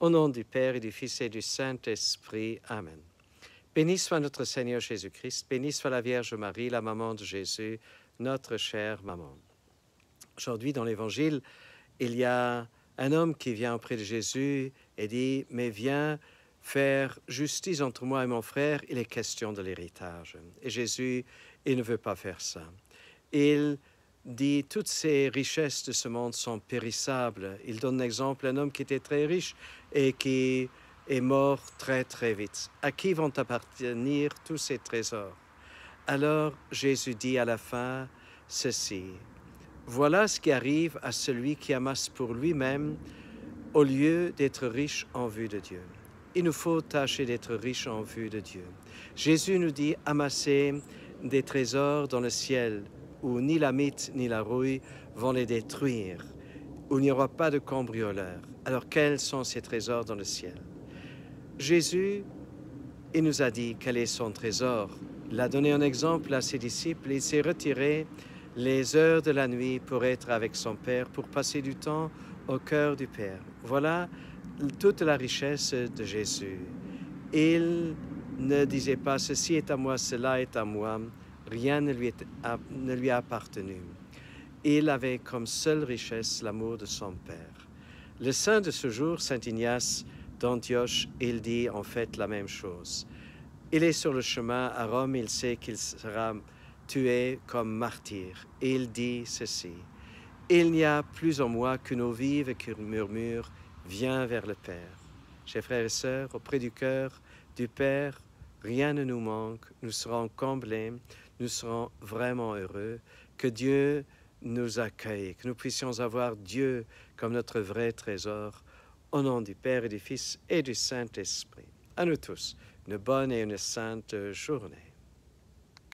Au nom du Père et du Fils et du Saint-Esprit. Amen. Béni soit notre Seigneur Jésus-Christ, béni soit la Vierge Marie, la maman de Jésus, notre chère maman. Aujourd'hui, dans l'Évangile, il y a un homme qui vient auprès de Jésus et dit « Mais viens faire justice entre moi et mon frère, il est question de l'héritage. » Et Jésus, il ne veut pas faire ça. Il dit « Toutes ces richesses de ce monde sont périssables. » Il donne l'exemple d'un homme qui était très riche et qui est mort très très vite. À qui vont appartenir tous ces trésors? Alors Jésus dit à la fin ceci. Voilà ce qui arrive à celui qui amasse pour lui-même au lieu d'être riche en vue de Dieu. Il nous faut tâcher d'être riche en vue de Dieu. Jésus nous dit amasser des trésors dans le ciel où ni la mythe ni la rouille vont les détruire, où il n'y aura pas de cambrioleurs. Alors quels sont ces trésors dans le ciel? Jésus, il nous a dit quel est son trésor. Il a donné un exemple à ses disciples. Il s'est retiré les heures de la nuit pour être avec son Père, pour passer du temps au cœur du Père. Voilà toute la richesse de Jésus. Il ne disait pas « ceci est à moi, cela est à moi ». Rien ne lui a appartenu. Il avait comme seule richesse l'amour de son Père. Le saint de ce jour, saint Ignace d'Antioche, il dit en fait la même chose. Il est sur le chemin à Rome, il sait qu'il sera tué comme martyr. Et il dit ceci. Il n'y a plus en moi qu'une eau vive qui murmure, viens vers le Père. Chers frères et sœurs, auprès du cœur du Père, rien ne nous manque, nous serons comblés, nous serons vraiment heureux, que Dieu nous accueille, que nous puissions avoir Dieu comme notre vrai trésor, au nom du Père et du Fils et du Saint-Esprit. À nous tous, une bonne et une sainte journée.